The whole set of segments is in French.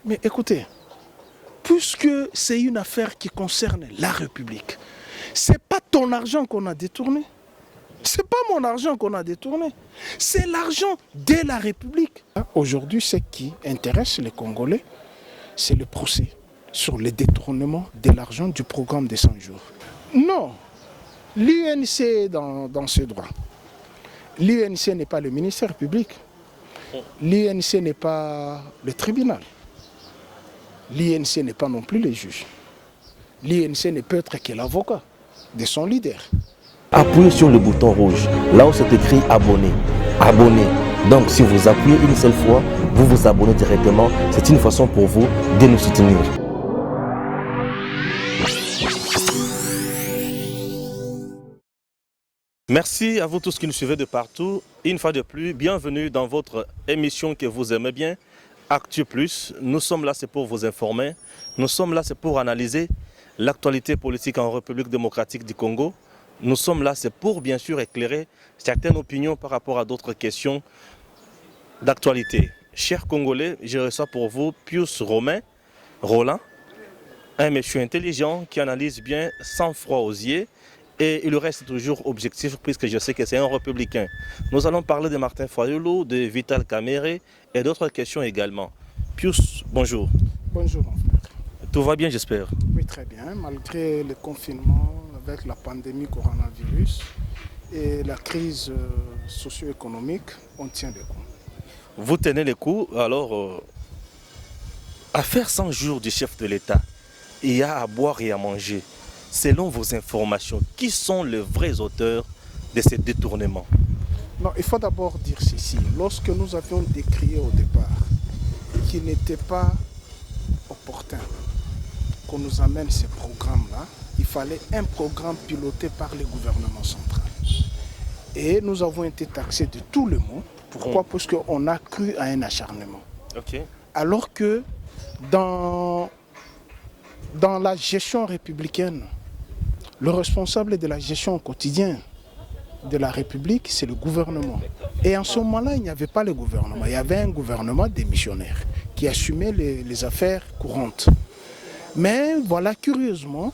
Mais écoutez, puisque c'est une affaire qui concerne la République, c'est pas ton argent qu'on a détourné. C'est pas mon argent qu'on a détourné. C'est l'argent de la République. Aujourd'hui, ce qui intéresse les Congolais, c'est le procès sur le détournement de l'argent du programme des 100 jours. Non, l'UNC est dans ses droits. L'UNC n'est pas le ministère public. L'UNC n'est pas le tribunal. L'INC n'est pas non plus les juges. L'INC ne peut être que l'avocat de son leader. Appuyez sur le bouton rouge, là où c'est écrit abonner. Abonner. Donc si vous appuyez une seule fois, vous vous abonnez directement. C'est une façon pour vous de nous soutenir. Merci à vous tous qui nous suivez de partout. Une fois de plus, bienvenue dans votre émission que vous aimez bien, Actu Plus. Nous sommes là, c'est pour vous informer. Nous sommes là, c'est pour analyser l'actualité politique en République démocratique du Congo. Nous sommes là, c'est pour bien sûr éclairer certaines opinions par rapport à d'autres questions d'actualité. Chers Congolais, je reçois pour vous Pius Roland, un monsieur intelligent qui analyse bien sans froid aux yeux. Et il reste toujours objectif puisque je sais que c'est un républicain. Nous allons parler de Martin Fayulu, de Vital Kamerhe et d'autres questions également. Pius, bonjour. Bonjour mon frère. Tout va bien, j'espère? Oui, très bien. Malgré le confinement avec la pandémie coronavirus et la crise socio-économique, on tient le coup. Vous tenez le coup. Alors, à faire 100 jours du chef de l'État, il y a à boire et à manger. Selon vos informations, qui sont les vrais auteurs de ces détournements? Non, il faut d'abord dire ceci. Lorsque nous avions décrié au départ qu'il n'était pas opportun qu'on nous amène ces programmes-là, il fallait un programme piloté par le gouvernement central. Et nous avons été taxés de tout le monde. Pourquoi? Parce qu'on a cru à un acharnement. Okay. Alors que dans la gestion républicaine, le responsable de la gestion quotidienne de la République, c'est le gouvernement. Et en ce moment-là, il n'y avait pas le gouvernement. Il y avait un gouvernement démissionnaire qui assumait les affaires courantes. Mais voilà, curieusement,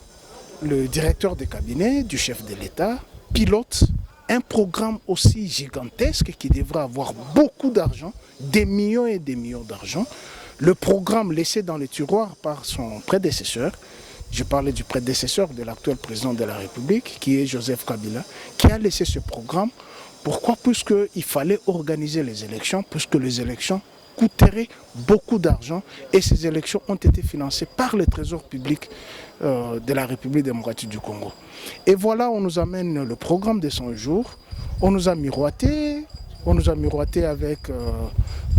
le directeur de cabinet du chef de l'État pilote un programme aussi gigantesque qui devrait avoir beaucoup d'argent, des millions et des millions d'argent. Le programme laissé dans les tiroirs par son prédécesseur, je parlais du prédécesseur de l'actuel président de la République, qui est Joseph Kabila, qui a laissé ce programme. Pourquoi? Puisqu'il fallait organiser les élections, puisque les élections coûteraient beaucoup d'argent et ces élections ont été financées par le trésor public de la République démocratique du Congo. Et voilà, on nous amène le programme de 100 jours, on nous a miroité avec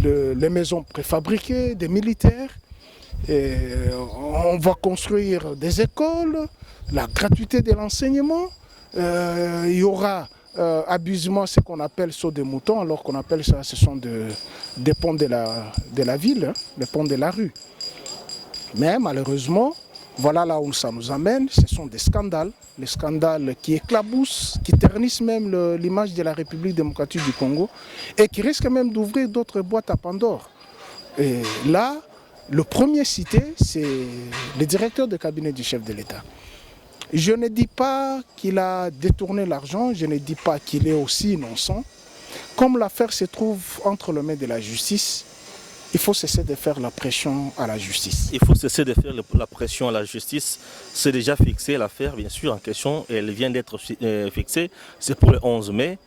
les maisons préfabriquées des militaires. Et on va construire des écoles, la gratuité de l'enseignement, il y aura abusivement ce qu'on appelle saut de moutons, alors qu'on appelle ça, ce sont des ponts de la ville, hein, les ponts de la rue. Mais malheureusement, voilà là où ça nous amène, ce sont des scandales qui éclaboussent, qui ternissent même l'image de la République démocratique du Congo et qui risquent même d'ouvrir d'autres boîtes à Pandore. Et là, le premier cité, c'est le directeur de cabinet du chef de l'État. Je ne dis pas qu'il a détourné l'argent, je ne dis pas qu'il est aussi innocent. Comme l'affaire se trouve entre les mains de la justice, il faut cesser de faire la pression à la justice. Il faut cesser de faire la pression à la justice. C'est déjà fixé l'affaire, bien sûr, en question. Elle vient d'être fixée. C'est pour le 11 mai.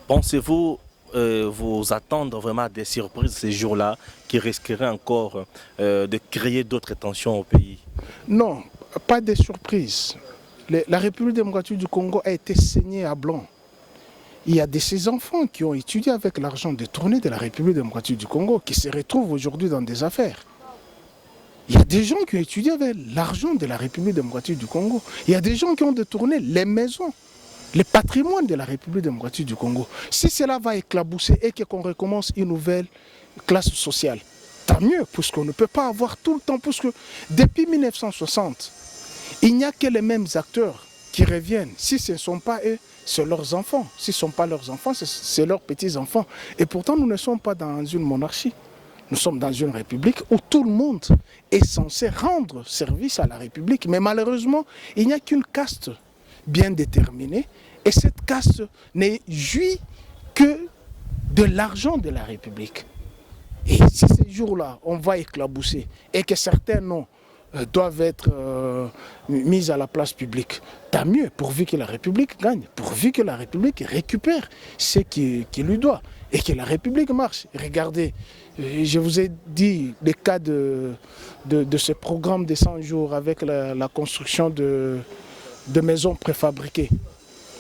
Pensez-vous vous attendre vraiment des surprises ces jours-là qui risqueraient encore de créer d'autres tensions au pays? Non, pas de surprises. La République démocratique du Congo a été saignée à blanc. Il y a de ces enfants qui ont étudié avec l'argent détourné de la République démocratique du Congo qui se retrouvent aujourd'hui dans des affaires. Il y a des gens qui ont étudié avec l'argent de la République démocratique du Congo. Il y a des gens qui ont détourné les maisons, le patrimoine de la République démocratique du Congo. Si cela va éclabousser et qu'on recommence une nouvelle classe sociale, tant mieux, puisqu'on ne peut pas avoir tout le temps, puisque depuis 1960, il n'y a que les mêmes acteurs qui reviennent. Si ce ne sont pas eux, c'est leurs enfants. Si ce ne sont pas leurs enfants, c'est leurs petits-enfants. Et pourtant, nous ne sommes pas dans une monarchie. Nous sommes dans une république où tout le monde est censé rendre service à la république. Mais malheureusement, il n'y a qu'une caste bien déterminée. Et cette caste n'est jouit que de l'argent de la république. Et si ces jours-là, on va éclabousser et que certains noms doivent être mis à la place publique, tant mieux, pourvu que la République gagne, pourvu que la République récupère ce qui lui doit et que la République marche. Regardez, je vous ai dit le cas de ce programme de 100 jours avec la construction de maisons préfabriquées.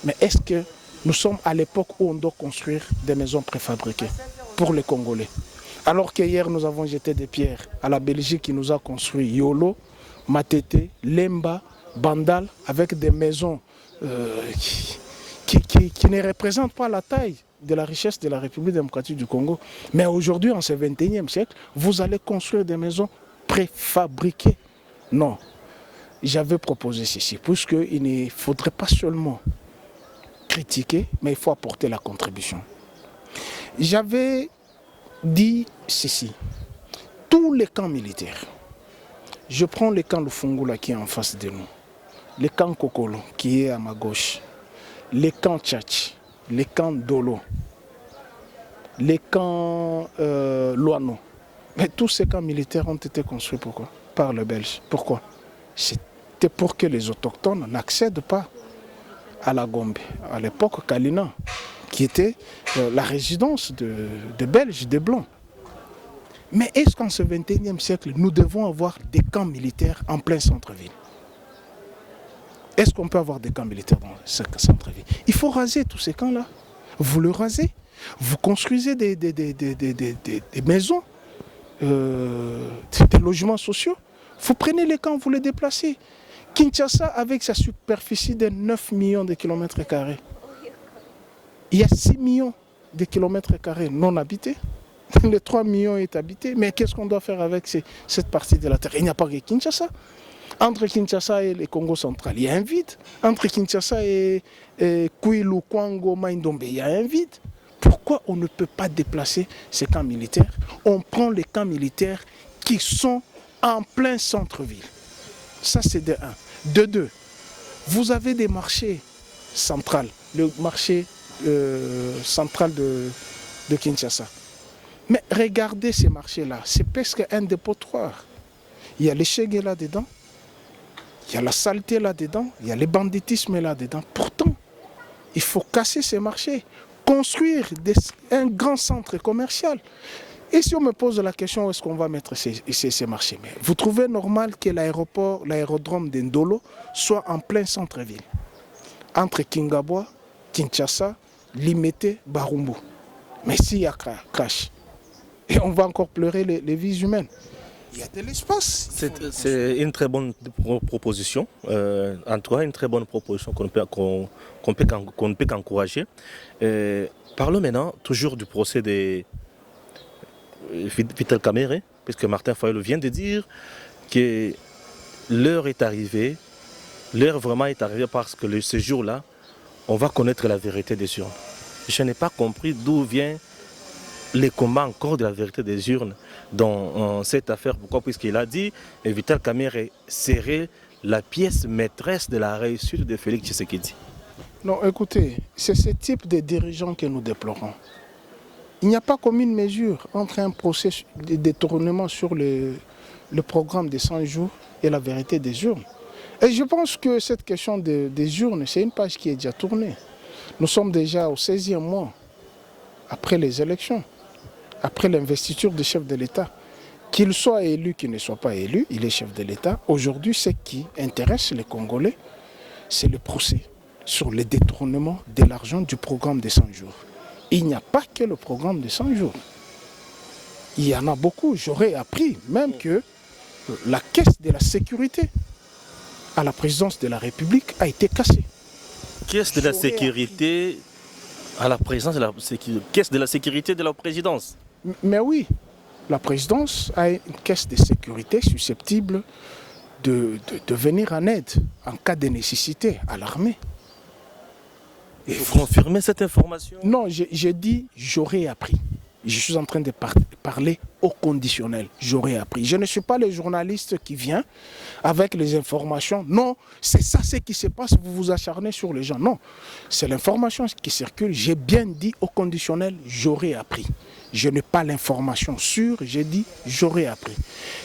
Mais est-ce que nous sommes à l'époque où on doit construire des maisons préfabriquées pour les Congolais? Alors qu'hier, nous avons jeté des pierres à la Belgique qui nous a construit Yolo, Matete, Lemba, Bandal, avec des maisons qui ne représentent pas la taille de la richesse de la République démocratique du Congo. Mais aujourd'hui, en ce 21e siècle, vous allez construire des maisons préfabriquées. Non, j'avais proposé ceci, puisqu'il ne faudrait pas seulement critiquer, mais il faut apporter la contribution. J'avais dit ceci, tous les camps militaires, je prends le camp Lufungula qui est en face de nous, le camp Kokolo qui est à ma gauche, le camp Tchatch, le camp Dolo, le camp Loano. Mais tous ces camps militaires ont été construits pourquoi? Par les Belges. Pourquoi? C'était pour que les autochtones n'accèdent pas à la Gombe, à l'époque Kalina, qui était la résidence de Belges, des Blancs. Mais est-ce qu'en ce 21e siècle, nous devons avoir des camps militaires en plein centre-ville? Est-ce qu'on peut avoir des camps militaires dans ce centre-ville? Il faut raser tous ces camps-là. Vous le rasez, vous construisez des maisons, des logements sociaux. Vous prenez les camps, vous les déplacez. Kinshasa, avec sa superficie de 9 millions de kilomètres carrés, il y a 6 millions de kilomètres carrés non habités. Les 3 millions est habité. Mais qu'est-ce qu'on doit faire avec cette partie de la terre? Il n'y a pas que Kinshasa. Entre Kinshasa et le Congo central, il y a un vide. Entre Kinshasa et Kwilu, Kwango, Maindombe, il y a un vide. Pourquoi on ne peut pas déplacer ces camps militaires? On prend les camps militaires qui sont en plein centre-ville. Ça, c'est de 1. De 2, vous avez des marchés centrales. Le marché central de Kinshasa. Mais regardez ces marchés-là, c'est presque un dépotoir. Il y a les chègues là-dedans, il y a la saleté là-dedans, il y a le banditisme là-dedans. Pourtant, il faut casser ces marchés, construire un grand centre commercial. Et si on me pose la question, où est-ce qu'on va mettre ces marchés? Mais vous trouvez normal que l'aérodrome d'Indolo soit en plein centre-ville, entre Kingabwa, Kinshasa, Limete, Barumbu. Mais s'il y a crash, et on va encore pleurer les vies humaines. Il y a de l'espace. C'est une très bonne proposition, en tout cas une très bonne proposition qu'on ne peut qu'encourager. Parlons maintenant toujours du procès de Vital Kamerhe, puisque Martin Fayulu vient de dire que l'heure est arrivée, l'heure vraiment est arrivée parce que ce jour-là, on va connaître la vérité des urnes. Je n'ai pas compris d'où vient les combats encore de la vérité des urnes dans cette affaire. Pourquoi? Puisqu'il a dit que Vital Kamerhe serait la pièce maîtresse de la réussite de Félix Tshisekedi. Non, écoutez, c'est ce type de dirigeants que nous déplorons. Il n'y a pas comme une mesure entre un procès de détournement sur le programme des 100 jours et la vérité des urnes. Et je pense que cette question des urnes, c'est une page qui est déjà tournée. Nous sommes déjà au 16e mois après les élections, après l'investiture du chef de l'État. Qu'il soit élu, qu'il ne soit pas élu, il est chef de l'État. Aujourd'hui, ce qui intéresse les Congolais, c'est le procès sur le détournement de l'argent du programme des 100 jours. Il n'y a pas que le programme des 100 jours. Il y en a beaucoup. J'aurais appris même que la caisse de la sécurité à la présidence de la République a été cassée. Caisse de la sécurité à la présidence de la caisse de la sécurité de la présidence. Mais oui, la présidence a une caisse de sécurité susceptible de venir en aide en cas de nécessité à l'armée. Vous confirmez cette information? Non, j'ai dit j'aurais appris. Je suis en train de parler au conditionnel. J'aurais appris. Je ne suis pas le journaliste qui vient avec les informations. Non, c'est ça ce qui se passe. Vous vous acharnez sur les gens. Non, c'est l'information qui circule. J'ai bien dit au conditionnel, j'aurais appris. Je n'ai pas l'information sûre. J'ai dit, j'aurais appris.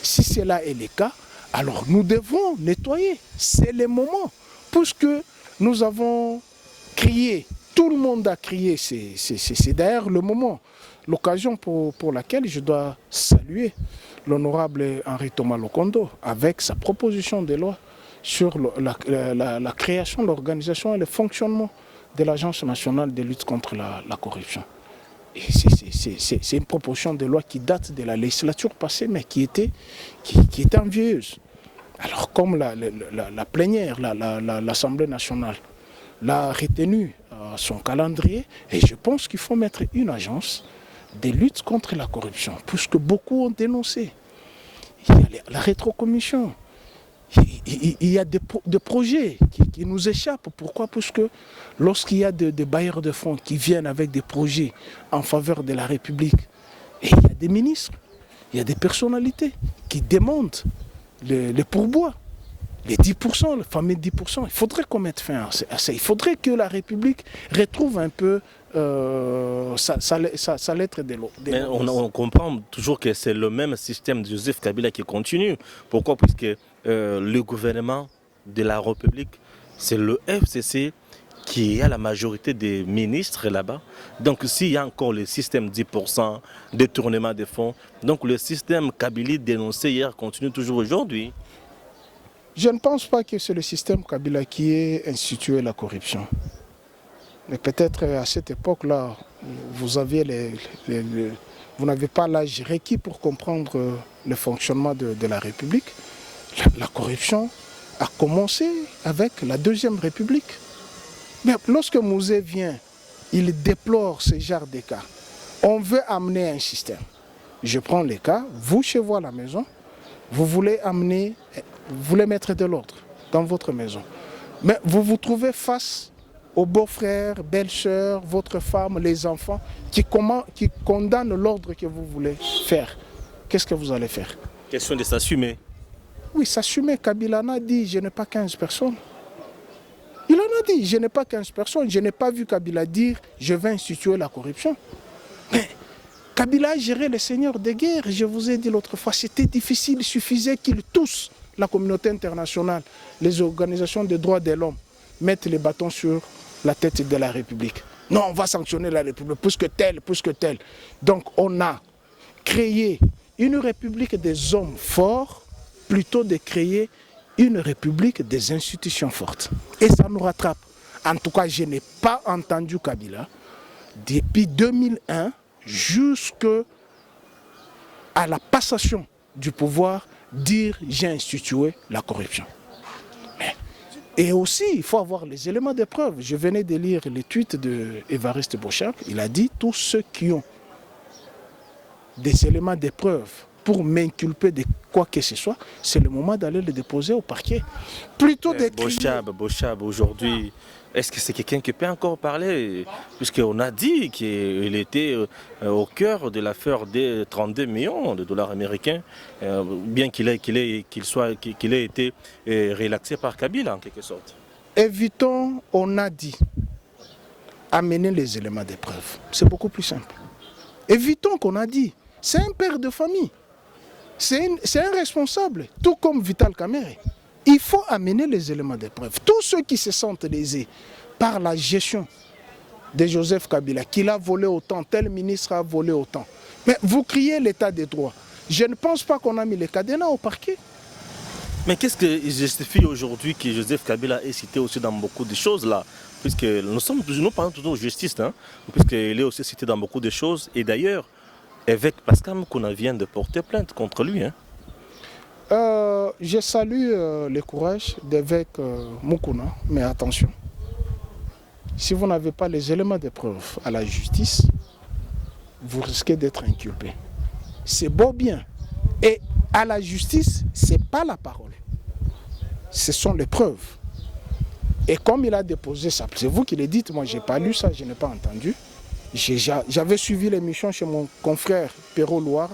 Si cela est le cas, alors nous devons nettoyer. C'est le moment. Puisque nous avons crié, tout le monde a crié, c'est d'ailleurs le moment. L'occasion pour laquelle je dois saluer l'honorable Henri Thomas Lokondo avec sa proposition de loi sur la création, l'organisation et le fonctionnement de l'Agence nationale de lutte contre la corruption. C'est une proposition de loi qui date de la législature passée, mais qui était envieuse. Alors comme la plénière, l'Assemblée nationale l'a retenu à son calendrier, et je pense qu'il faut mettre une agence de lutte contre la corruption, puisque beaucoup ont dénoncé. Il y a la rétrocommission, il y a des projets qui nous échappent. Pourquoi? Puisque lorsqu'il y a des bailleurs de fonds qui viennent avec des projets en faveur de la République, et il y a des ministres, il y a des personnalités qui demandent les pourboires, les 10%, le fameux 10%. Il faudrait qu'on mette fin à ça. Il faudrait que la République retrouve un peu sa lettre de l'eau. Mais on comprend toujours que c'est le même système de Joseph Kabila qui continue. Pourquoi? Puisque le gouvernement de la République, c'est le FCC qui a la majorité des ministres là-bas. Donc s'il y a encore le système 10%, détournement des fonds, donc le système Kabila dénoncé hier continue toujours aujourd'hui. Je ne pense pas que c'est le système Kabila qui ait institué la corruption. Mais peut-être à cette époque-là, vous n'avez pas l'âge requis pour comprendre le fonctionnement de la République. La corruption a commencé avec la Deuxième République. Mais lorsque Mouzé vient, il déplore ce genre de cas. On veut amener un système. Je prends les cas, vous chez vous à la maison, vous voulez mettre de l'ordre dans votre maison. Mais vous vous trouvez face aux beaux-frères, belles-sœurs, votre femme, les enfants, qui condamnent l'ordre que vous voulez faire. Qu'est-ce que vous allez faire? Question de s'assumer. Oui, s'assumer. Kabila a dit, je n'ai pas 15 personnes. Il en a dit, je n'ai pas 15 personnes. Je n'ai pas vu Kabila dire, je vais instituer la corruption. Mais Kabila a géré les seigneurs de guerre. Je vous ai dit l'autre fois, c'était difficile. Il suffisait qu'ils tous, la communauté internationale, les organisations des droits de l'homme, mettent les bâtons sur la tête de la République. Non, on va sanctionner la République, plus que tel. Donc on a créé une République des hommes forts, plutôt de créer une République des institutions fortes. Et ça nous rattrape. En tout cas, je n'ai pas entendu Kabila, depuis 2001 jusqu'à la passation du pouvoir, dire j'ai institué la corruption. Et aussi, il faut avoir les éléments de preuve. Je venais de lire les tweets d'Évariste Bochap. Il a dit, tous ceux qui ont des éléments de preuve pour m'inculper de quoi que ce soit, c'est le moment d'aller le déposer au parquet. Plutôt Bochap, aujourd'hui, est-ce que c'est quelqu'un qui peut encore parler? Puisqu'on a dit qu'il était au cœur de l'affaire des 32 millions de dollars américains, bien qu'il ait été relaxé par Kabila en quelque sorte. Évitons, on a dit, amener les éléments de preuve. C'est beaucoup plus simple. Évitons qu'on a dit, c'est un père de famille. C'est un responsable, tout comme Vital Kamerhe. Il faut amener les éléments de preuve. Tous ceux qui se sentent lésés par la gestion de Joseph Kabila, qu'il a volé autant, tel ministre a volé autant. Mais vous criez l'état des droits. Je ne pense pas qu'on a mis les cadenas au parquet. Mais qu'est-ce qui justifie aujourd'hui que Joseph Kabila est cité aussi dans beaucoup de choses là? Puisque nous parlons toujours de justice, hein, puisqu'il est aussi cité dans beaucoup de choses. Et d'ailleurs, évêque Pascal Moukouna vient de porter plainte contre lui. Hein. Je salue le courage d'évêque Moukouna, mais attention, si vous n'avez pas les éléments de preuve à la justice, vous risquez d'être inculpé. C'est beau bien. Et à la justice, ce n'est pas la parole. Ce sont les preuves. Et comme il a déposé ça, c'est vous qui le dites, moi je n'ai pas lu ça, je n'ai pas entendu. J'avais suivi l'émission chez mon confrère Perrault Loire,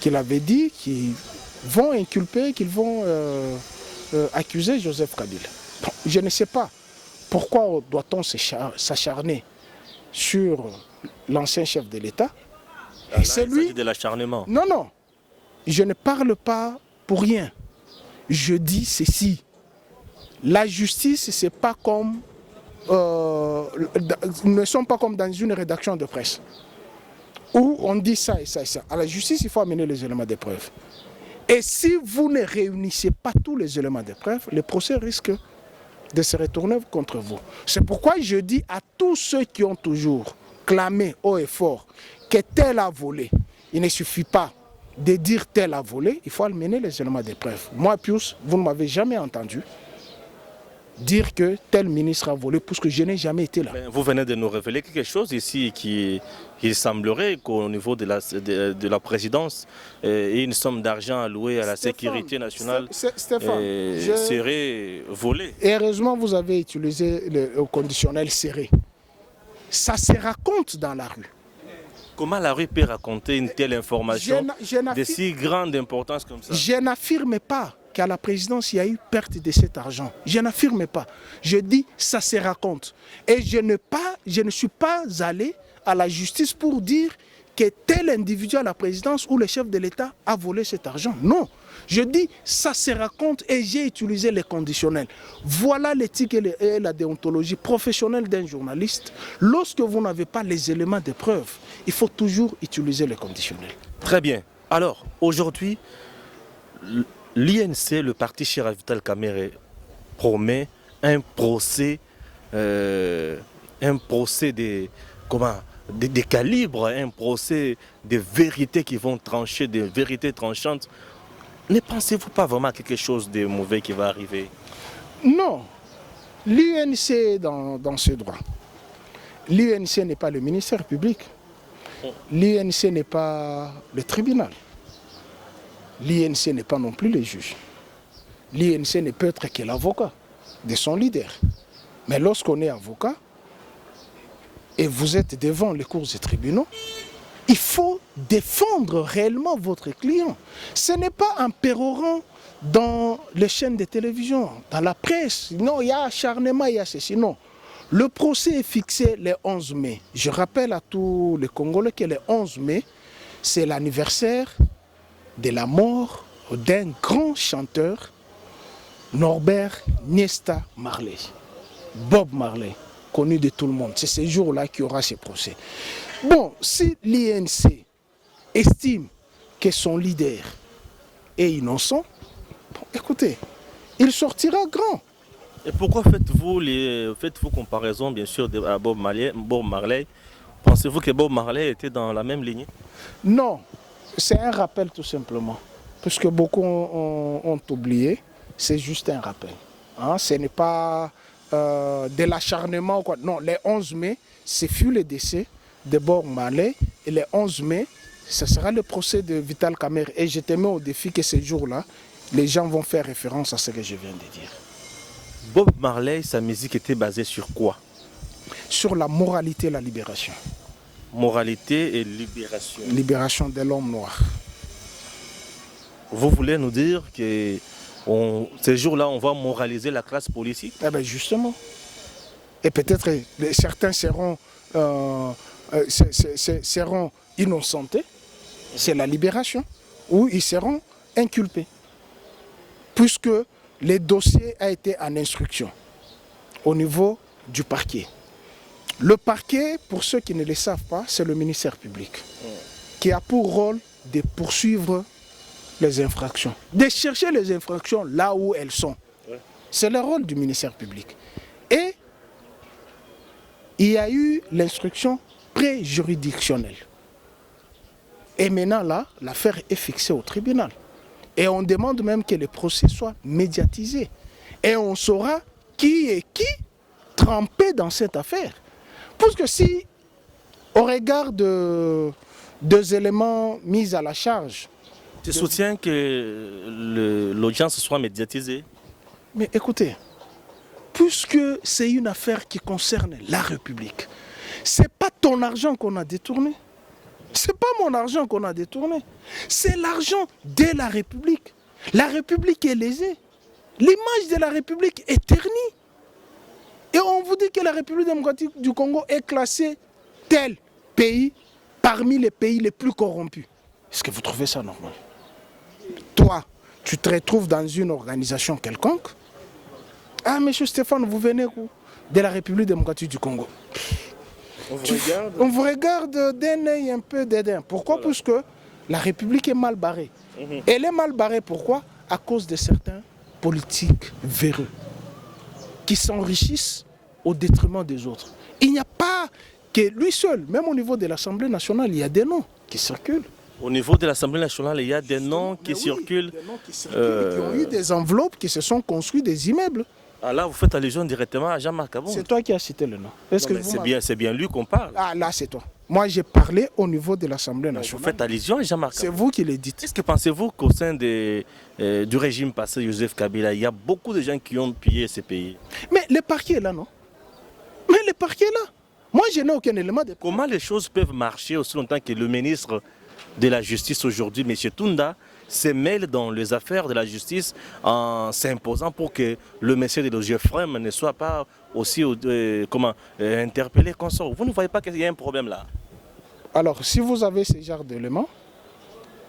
qu'il avait dit qu'ils vont inculper, qu'ils vont accuser Joseph Kabila. Bon, je ne sais pas pourquoi doit-on s'acharner sur l'ancien chef de l'État. Et c'est lui de l'acharnement. Non, non, je ne parle pas pour rien. Je dis ceci. La justice, c'est pas comme ne sont pas comme dans une rédaction de presse où on dit ça et ça et ça. À la justice, il faut amener les éléments de preuve. Et si vous ne réunissez pas tous les éléments de preuve, le procès risque de se retourner contre vous. C'est pourquoi je dis à tous ceux qui ont toujours clamé haut et fort que tel a volé, il ne suffit pas de dire tel a volé, il faut amener les éléments de preuve. Moi, Pius, vous ne m'avez jamais entendu dire que tel ministre a volé, puisque je n'ai jamais été là. Vous venez de nous révéler quelque chose ici il semblerait qu'au niveau de la présidence, une somme d'argent allouée à la sécurité nationale serait volée. Et heureusement, vous avez utilisé le conditionnel serré. Ça se raconte dans la rue. Comment la rue peut raconter une telle information de si grande importance comme ça? Je n'affirme pas qu'à la présidence, il y a eu perte de cet argent. Je n'affirme pas. Je dis, ça se raconte. Et je ne suis pas allé à la justice pour dire que tel individu à la présidence ou le chef de l'État a volé cet argent. Non. Je dis, ça se raconte et j'ai utilisé les conditionnels. Voilà l'éthique et la déontologie professionnelle d'un journaliste. Lorsque vous n'avez pas les éléments de preuve, il faut toujours utiliser les conditionnels. Très bien. Alors, aujourd'hui, l'INC, le parti Cheikh Vital Kamerhe, promet un procès des calibres, un procès de vérités qui vont trancher, des vérités tranchantes. Ne pensez-vous pas vraiment à quelque chose de mauvais qui va arriver? Non. L'INC est dans ses droits. L'INC n'est pas le ministère public. L'INC n'est pas le tribunal. L'INC n'est pas non plus les juges. L'INC ne peut être que l'avocat de son leader. Mais lorsqu'on est avocat et vous êtes devant les cours des tribunaux, il faut défendre réellement votre client. Ce n'est pas un pérorant dans les chaînes de télévision, dans la presse. Non, il y a acharnement, il y a ceci. Non. Le procès est fixé le 11 mai. Je rappelle à tous les Congolais que le 11 mai, c'est l'anniversaire de la mort d'un grand chanteur, Norbert Niesta Marley, Bob Marley, connu de tout le monde. C'est ce jour-là qu'il y aura ce procès. Bon, si l'INC estime que son leader est innocent, bon, écoutez, il sortira grand. Et pourquoi faites-vous comparaison, bien sûr, à Bob Marley? Pensez-vous que Bob Marley était dans la même lignée? Non, c'est un rappel tout simplement. Puisque beaucoup ont oublié, c'est juste un rappel. Hein, ce n'est pas de l'acharnement ou quoi. Non, le 11 mai, ce fut le décès de Bob Marley. Et le 11 mai, ce sera le procès de Vital Kamerhe. Et je te mets au défi que ce jour-là, les gens vont faire référence à ce que je viens de dire. Bob Marley, sa musique était basée sur quoi? Sur la moralité et la libération. Moralité et libération. Libération de l'homme noir. Vous voulez nous dire que ces jours-là, on va moraliser la classe politique? Eh bien justement. Et peut-être certains seront innocentés. C'est la libération. Ou ils seront inculpés. Puisque le dossier a été en instruction au niveau du parquet. Le parquet, pour ceux qui ne le savent pas, c'est le ministère public qui a pour rôle de poursuivre les infractions, de chercher les infractions là où elles sont. C'est le rôle du ministère public. Et il y a eu l'instruction pré-juridictionnelle. Et maintenant là, l'affaire est fixée au tribunal. Et on demande même que le procès soit médiatisé. Et on saura qui est qui trempé dans cette affaire. Parce que si, au regard de deux éléments mis à la charge... Tu soutiens que l'audience soit médiatisée? Mais écoutez, puisque c'est une affaire qui concerne la République, C'est pas ton argent qu'on a détourné. C'est pas mon argent qu'on a détourné. C'est l'argent de la République. La République est lésée. L'image de la République est ternie. Et on vous dit que la République démocratique du Congo est classée tel pays parmi les pays les plus corrompus. Est-ce que vous trouvez ça normal? Toi, tu te retrouves dans une organisation quelconque. Ah, monsieur Stéphane, vous venez où? De la République démocratique du Congo. On vous regarde d'un œil un peu dédain. Pourquoi? Parce que la République est mal barrée. Elle est mal barrée, pourquoi? À cause de certains politiques véreux qui s'enrichissent au détriment des autres. Il n'y a pas que lui seul, même au niveau de l'Assemblée nationale, il y a des noms qui circulent. Au niveau de l'Assemblée nationale, il y a des noms qui circulent. Des noms qui circulent, qui ont eu des enveloppes, qui se sont construits des immeubles. Ah là, vous faites allusion directement à Jean-Marc Aboun. C'est toi qui as cité le nom. C'est bien lui qu'on parle. Ah là, c'est toi. Moi, j'ai parlé au niveau de l'Assemblée nationale. Vous faites allusion à Jean-Marc Aboun. C'est vous qui le dites. Est-ce que pensez-vous qu'au sein du régime passé, Joseph Kabila, il y a beaucoup de gens qui ont pillé ces pays? Mais le parquet est là, non? Mais le parquet est là. Moi, je n'ai aucun élément de... Comment les choses peuvent marcher aussi longtemps que le ministre de la Justice aujourd'hui, M. Tunda, se mêle dans les affaires de la justice en s'imposant pour que le monsieur de Logefrem ne soit pas aussi interpellé qu'on sort. Vous ne voyez pas qu'il y a un problème là? Alors, si vous avez ce genre d'éléments,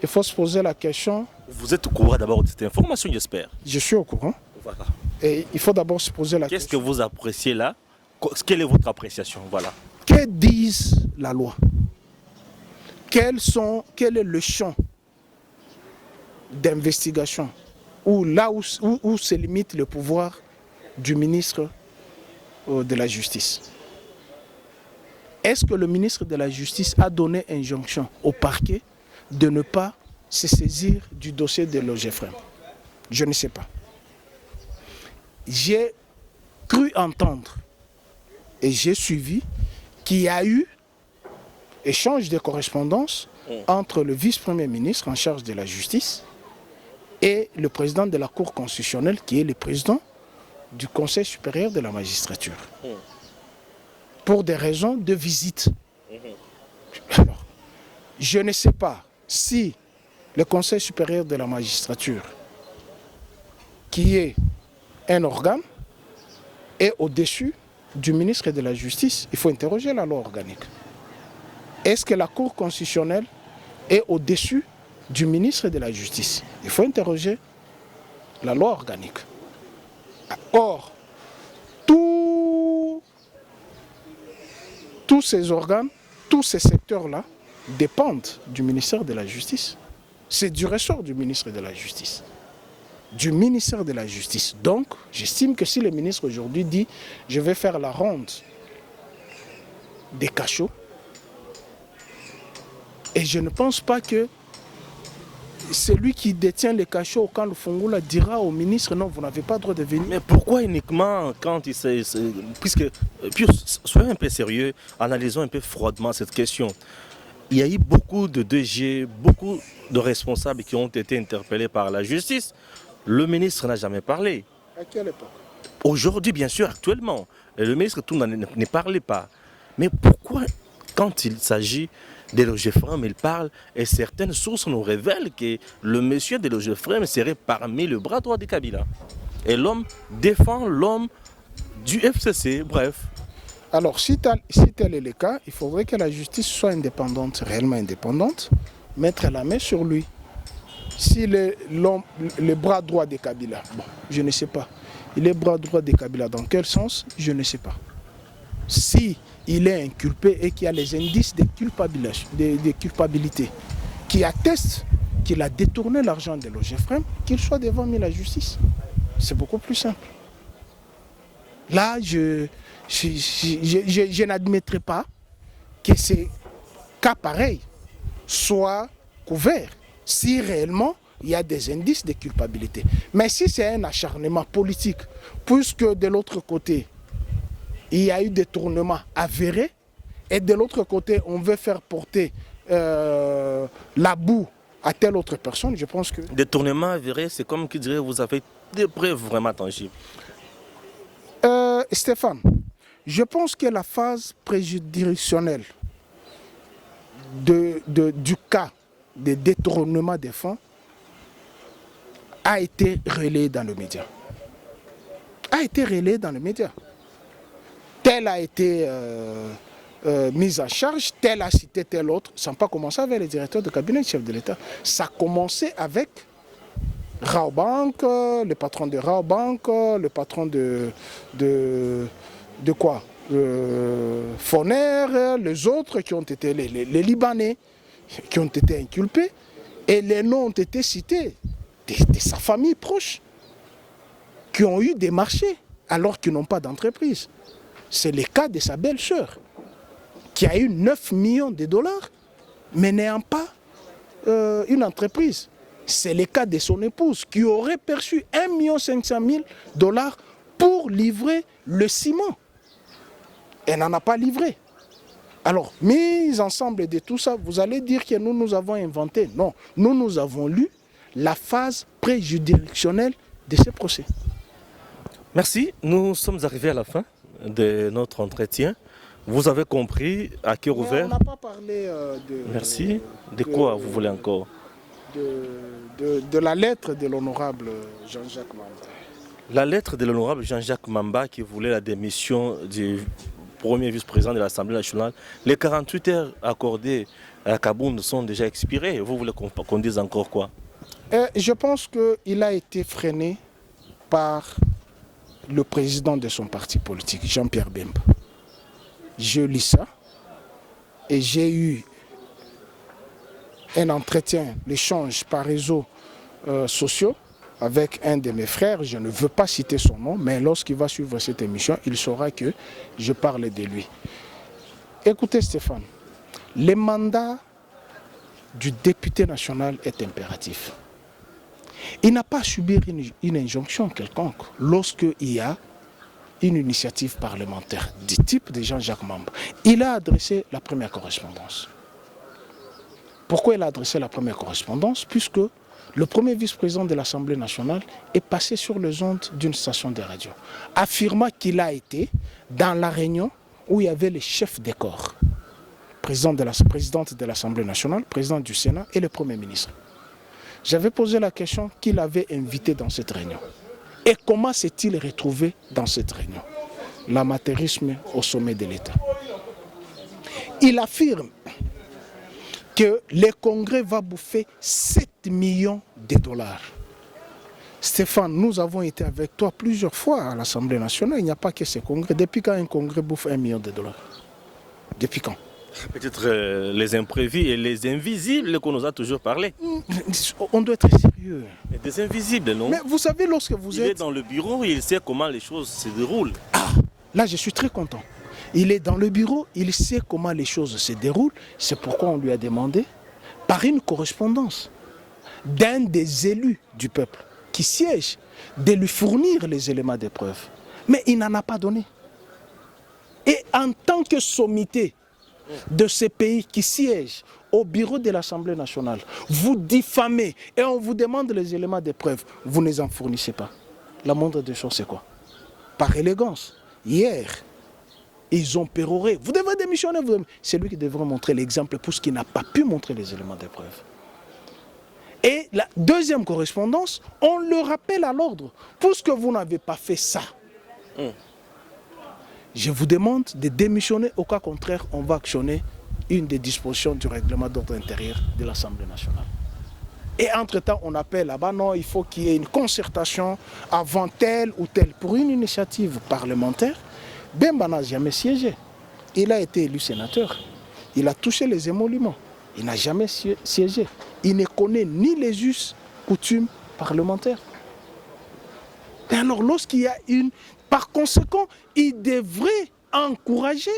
il faut se poser la question... Vous êtes au courant d'abord de cette information, j'espère? Je suis au courant. Voilà. Et il faut d'abord se poser la question... Qu'est-ce que vous appréciez là? Quelle est votre appréciation? Voilà. Que disent la loi? Quel est le champ d'investigation là où se limite le pouvoir du ministre de la Justice? Est-ce que le ministre de la Justice a donné injonction au parquet de ne pas se saisir du dossier de Logefrem? Je ne sais pas. J'ai cru entendre et j'ai suivi qu'il y a eu échange de correspondance entre le vice-premier ministre en charge de la justice et le président de la Cour constitutionnelle, qui est le président du Conseil supérieur de la magistrature, pour des raisons de visite. Alors, je ne sais pas si le Conseil supérieur de la magistrature, qui est un organe, est au-dessus du ministre de la Justice. Il faut interroger la loi organique. Est-ce que la Cour constitutionnelle est au-dessus du ministre de la Justice? Il faut interroger la loi organique. Or, tous ces organes, tous ces secteurs-là dépendent du ministère de la Justice. C'est du ressort du ministre de la Justice. Du ministère de la Justice. Donc, j'estime que si le ministre aujourd'hui dit « je vais faire la ronde des cachots », et je ne pense pas que celui qui détient les cachots au camp Lufungula dira au ministre « non, vous n'avez pas le droit de venir ». Mais pourquoi uniquement quand il s'est... Puis, soyons un peu sérieux, analysons un peu froidement cette question. Il y a eu beaucoup de DG, beaucoup de responsables qui ont été interpellés par la justice. Le ministre n'a jamais parlé. À quelle époque? Aujourd'hui, bien sûr, actuellement. Le ministre tout ne parlait pas. Mais pourquoi, quand il s'agit de Logefrem, il parle et certaines sources nous révèlent que le monsieur de Logefrem serait parmi le bras droit de Kabila. Et l'homme défend l'homme du FCC, bref. Alors, si tel est le cas, il faudrait que la justice soit indépendante, réellement indépendante, mettre la main sur lui. Si le bras droit de Kabila, bon, je ne sais pas. Il est bras droit de Kabila dans quel sens? Je ne sais pas. Si il est inculpé et qu'il y a les indices de culpabilité qui attestent qu'il a détourné l'argent de Logefrem, qu'il soit devant la justice. C'est beaucoup plus simple. Là, je n'admettrai pas que ces cas pareils soient couverts si réellement il y a des indices de culpabilité. Mais si c'est un acharnement politique, puisque de l'autre côté, il y a eu des tournements avérés, et de l'autre côté, on veut faire porter la boue à telle autre personne, je pense que... Des tournements avérés, c'est comme qui dirait, vous avez des preuves vraiment tangibles. Stéphane, Je pense que la phase préjudicielle du cas de détournement des fonds a été relayée dans le média. Tel a été mise en charge, tel a cité tel autre. Ça n'a pas commencé avec les directeurs de cabinet du chef de l'État. Ça a commencé avec Raobank, le patron de Raobank, le patron de quoi Foner, les autres qui ont été les Libanais qui ont été inculpés et les noms ont été cités de sa famille proche qui ont eu des marchés alors qu'ils n'ont pas d'entreprise. C'est le cas de sa belle-sœur qui a eu 9 millions de dollars mais n'ayant pas une entreprise. C'est le cas de son épouse qui aurait perçu 1 500 000 dollars pour livrer le ciment. Elle n'en a pas livré. Alors, mis ensemble de tout ça, vous allez dire que nous avons inventé. Non, nous avons lu la phase préjuridictionnelle de ce procès. Merci, nous sommes arrivés à la fin de notre entretien. Vous avez compris à cœur ouvert. On n'a pas parlé de... Merci. De quoi vous voulez encore? De la lettre de l'honorable Jean-Jacques Mamba. La lettre de l'honorable Jean-Jacques Mamba qui voulait la démission du premier vice-président de l'Assemblée nationale. Les 48 heures accordées à Kaboun sont déjà expirées. Vous voulez qu'on dise encore quoi? Je pense qu'il a été freiné par le président de son parti politique, Jean-Pierre Bemba. Je lis ça et j'ai eu un entretien, l'échange par réseaux sociaux avec un de mes frères. Je ne veux pas citer son nom, mais lorsqu'il va suivre cette émission, il saura que je parle de lui. Écoutez Stéphane, le mandat du député national est impératif. Il n'a pas à subir une injonction quelconque lorsqu'il y a une initiative parlementaire du type de Jean-Jacques Mamba. Il a adressé la première correspondance. Pourquoi il a adressé la première correspondance? Puisque le premier vice-président de l'Assemblée nationale est passé sur les ondes d'une station de radio, affirmant qu'il a été dans la réunion où il y avait les chefs des corps, présidente de l'Assemblée nationale, président du Sénat et le Premier ministre. J'avais posé la question qu'il avait invité dans cette réunion. Et comment s'est-il retrouvé dans cette réunion? L'amateurisme au sommet de l'État. Il affirme que le Congrès va bouffer 7 millions de dollars. Stéphane, nous avons été avec toi plusieurs fois à l'Assemblée nationale. Il n'y a pas que ce Congrès. Depuis quand un Congrès bouffe 1 million de dollars? Depuis quand? Peut-être les imprévus et les invisibles qu'on nous a toujours parlé. On doit être sérieux. Mais des invisibles, non? Mais vous savez, lorsque vous êtes... Il est dans le bureau, il sait comment les choses se déroulent. Ah, là je suis très content. Il est dans le bureau, il sait comment les choses se déroulent. C'est pourquoi on lui a demandé, par une correspondance d'un des élus du peuple qui siège, de lui fournir les éléments de preuve. Mais il n'en a pas donné. Et en tant que sommité de ces pays qui siègent au bureau de l'Assemblée nationale, vous diffamez et on vous demande les éléments de preuve, vous ne les en fournissez pas. La moindre des choses, c'est quoi? Par élégance, hier, ils ont péroré. Vous devez démissionner. C'est lui qui devrait montrer l'exemple pour ce qui n'a pas pu montrer les éléments de preuve. Et la deuxième correspondance, on le rappelle à l'ordre. Puisque vous n'avez pas fait ça, je vous demande de démissionner. Au cas contraire, on va actionner une des dispositions du règlement d'ordre intérieur de l'Assemblée nationale. Et entre-temps, on appelle là-bas, non, il faut qu'il y ait une concertation avant telle ou telle. Pour une initiative parlementaire, Bemba n'a jamais siégé. Il a été élu sénateur. Il a touché les émoluments. Il n'a jamais siégé. Il ne connaît ni les us, coutumes parlementaires. Et alors, lorsqu'il y a une... Par conséquent, il devrait encourager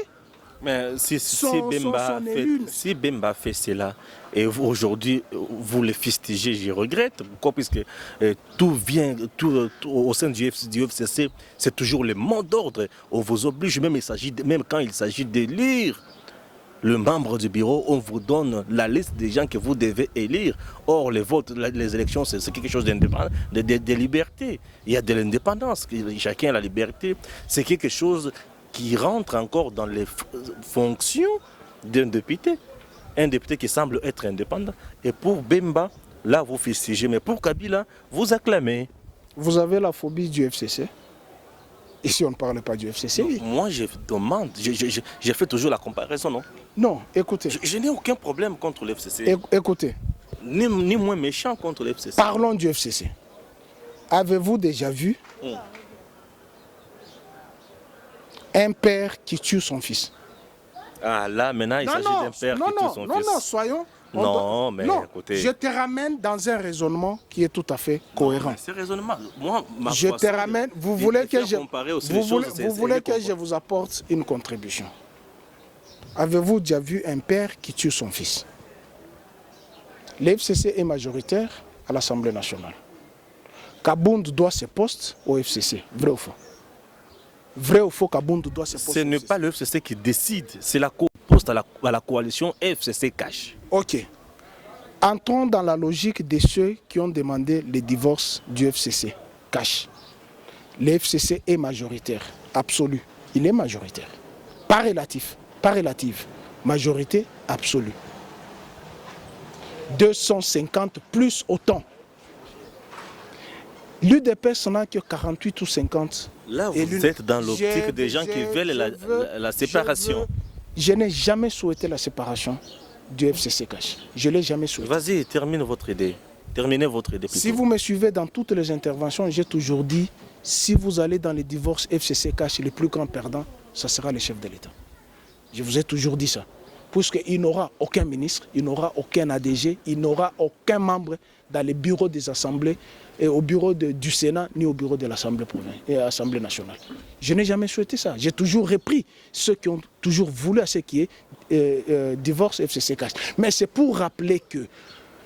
mais si Bemba fait cela, et aujourd'hui vous le fustigez, j'y regrette. Pourquoi? Puisque tout au sein du FCC, c'est toujours le mot d'ordre. On vous oblige, même quand il s'agit d'élire le membre du bureau, on vous donne la liste des gens que vous devez élire. Or, les votes, les élections, c'est quelque chose d'indépendant, de liberté. Il y a de l'indépendance, chacun a la liberté. C'est quelque chose qui rentre encore dans les fonctions d'un député. Un député qui semble être indépendant. Et pour Bemba, là vous fustigez, mais pour Kabila, vous acclamez. Vous avez la phobie du FCC. Ici, on ne parle pas du FCC. Non, moi, je demande, j'ai fait toujours la comparaison, non? Non, écoutez. Je n'ai aucun problème contre le FCC. Écoutez. Ni moins méchant contre le FCC. Parlons du FCC. Avez-vous déjà vu un père qui tue son fils? Ah là, maintenant, il s'agit d'un père qui tue son fils. Non, soyons... Non, mais écoutez... Je te ramène dans un raisonnement qui est tout à fait cohérent. C'est raisonnement. Moi, je te ramène... Vous voulez que je vous apporte une contribution. Avez-vous déjà vu un père qui tue son fils? L'FCC est majoritaire à l'Assemblée nationale. Kabound doit ses postes au FCC. Vrai ou faux? Vrai ou faux, Kabound doit ses postes? Ce n'est pas le FCC qui décide, c'est la poste à la coalition FCC cash. Ok. Entrons dans la logique de ceux qui ont demandé le divorce du FCC cash. Le FCC est majoritaire, absolu. Il est majoritaire. Pas relatif, pas relative. Majorité absolue. 250 plus autant. L'UDPS n'a que 48 ou 50. Là, vous êtes dans l'optique des gens qui veulent la séparation. Je n'ai jamais souhaité la séparation du FCC cash. Je ne l'ai jamais souhaité. Vas-y, termine votre idée. Terminez votre idée plutôt. Si vous me suivez dans toutes les interventions, j'ai toujours dit, si vous allez dans les divorces FCC cash, le plus grand perdant, ça sera le chef de l'État. Je vous ai toujours dit ça. Puisqu'il n'aura aucun ministre, il n'aura aucun ADG, il n'aura aucun membre dans les bureaux des assemblées, et au bureau du Sénat, ni au bureau de l'Assemblée nationale. Je n'ai jamais souhaité ça. J'ai toujours repris ceux qui ont toujours voulu à ce qui est divorce FCC cash. Mais c'est pour rappeler que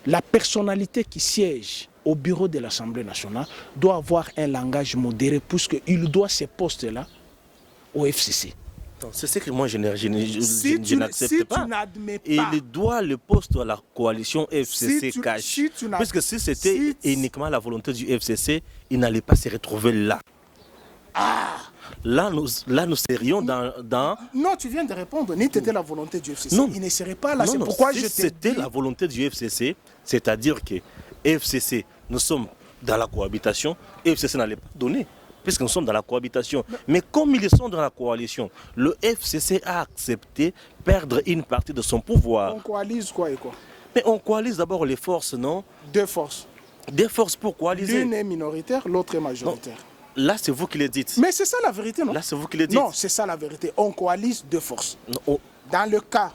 la personnalité qui siège au bureau de l'Assemblée nationale doit avoir un langage modéré, puisqu'il doit ces postes-là au FCC. C'est ce que moi je n'accepte pas. Tu n'admets pas. Il doit le poste à la coalition FCC cash. Puisque si c'était uniquement la volonté du FCC, il n'allait pas se retrouver là. Là, nous serions dans... Non, tu viens de répondre. Ni c'était la volonté du FCC. Non. Il ne serait pas là. Non, c'est non, pourquoi si je t'ai c'était dit... la volonté du FCC, c'est-à-dire que FCC, nous sommes dans la cohabitation, FCC n'allait pas donner. Puisque nous sommes dans la cohabitation. Mais comme ils sont dans la coalition, le FCC a accepté perdre une partie de son pouvoir. On coalise quoi et quoi? Mais on coalise d'abord les forces, non? Deux forces. Des forces pour coaliser. L'une est minoritaire, l'autre est majoritaire. Non. Là, c'est vous qui le dites. Mais c'est ça la vérité, non? Là, c'est vous qui le dites. Non, c'est ça la vérité. On coalise deux forces. Non, dans le cas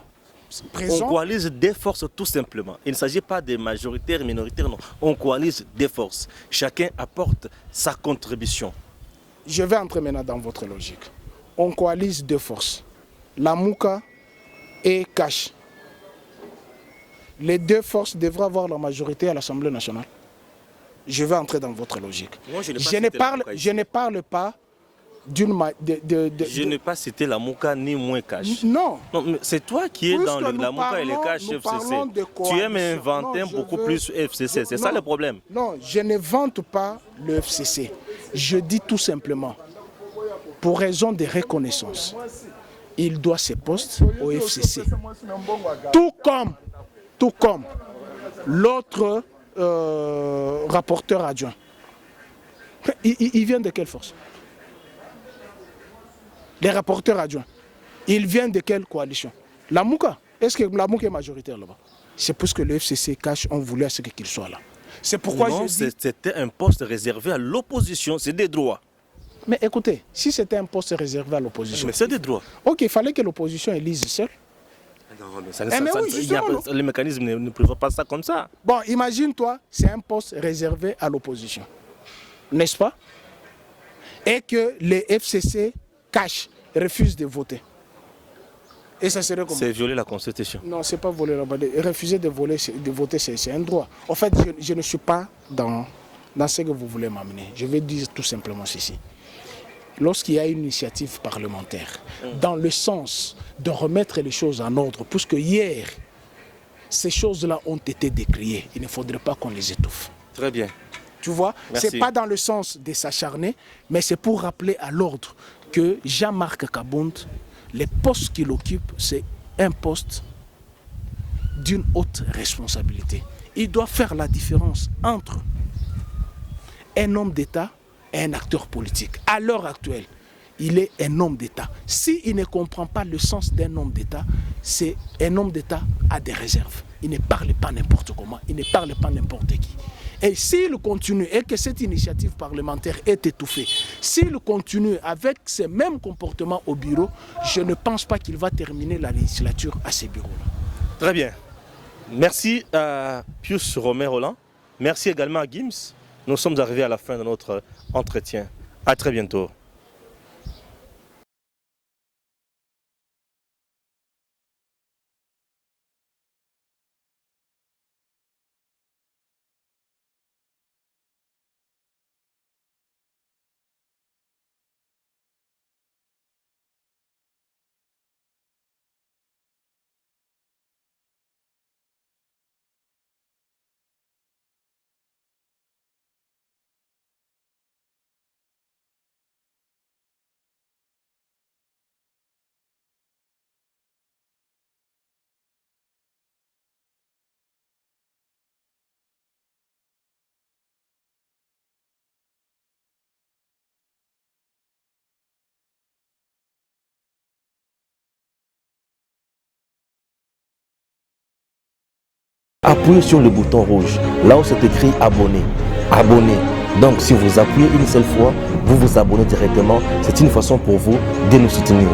présent... On coalise des forces tout simplement. Il ne s'agit pas des majoritaires, minoritaires, non. On coalise des forces. Chacun apporte sa contribution. Je vais entrer maintenant dans votre logique. On coalise deux forces, la Mouka et Cash. Les deux forces devraient avoir la majorité à l'Assemblée nationale. Je vais entrer dans votre logique. Moi, je ne parle pas d'une... Je n'ai pas cité la Mouka ni moins Cash. Non. Non, c'est toi qui es dans la Mouka et le Cash FCC. Tu aimes inventer beaucoup plus FCC. C'est ça le problème. Non, je ne vante pas le FCC. Je dis tout simplement, pour raison de reconnaissance, il doit ses postes au FCC. Tout comme l'autre rapporteur adjoint. Il vient de quelle force? Les rapporteurs adjoints, ils viennent de quelle coalition? La Mouka. Est-ce que la Mouka est majoritaire là-bas? C'est parce que le FCC cash, on voulait à ce qu'il soit là. C'est pourquoi non, je dis... c'était un poste réservé à l'opposition, c'est des droits. Mais écoutez, si c'était un poste réservé à l'opposition... Mais c'est des droits. Ok, il fallait que l'opposition élise seule. Non, mais les mécanismes ne prévoient pas ça comme ça. Bon, imagine-toi, c'est un poste réservé à l'opposition. N'est-ce pas? Et que les FCC cash, refusent de voter. Et ça serait comment? C'est violer la Constitution. Non, c'est pas voler la Constitution. Refuser de voter, c'est un droit. En fait, je ne suis pas dans ce que vous voulez m'amener. Je vais dire tout simplement ceci. Lorsqu'il y a une initiative parlementaire, dans le sens de remettre les choses en ordre, puisque hier, ces choses-là ont été décriées, il ne faudrait pas qu'on les étouffe. Très bien. Tu vois, Merci. c'est pas dans le sens de s'acharner, mais c'est pour rappeler à l'ordre que Jean-Marc Kabund, les postes qu'il occupe, c'est un poste d'une haute responsabilité. Il doit faire la différence entre un homme d'État et un acteur politique. À l'heure actuelle, il est un homme d'État. S'il ne comprend pas le sens d'un homme d'État, c'est un homme d'État à des réserves. Il ne parle pas n'importe comment, il ne parle pas n'importe qui. Et s'il continue, et que cette initiative parlementaire est étouffée, s'il continue avec ces mêmes comportements au bureau, je ne pense pas qu'il va terminer la législature à ces bureaux-là. Très bien. Merci à Pius Romain-Roland. Merci également à Gims. Nous sommes arrivés à la fin de notre entretien. À très bientôt. Appuyez sur le bouton rouge, là où c'est écrit abonner. Abonner. Donc si vous appuyez une seule fois, vous vous abonnez directement. C'est une façon pour vous de nous soutenir.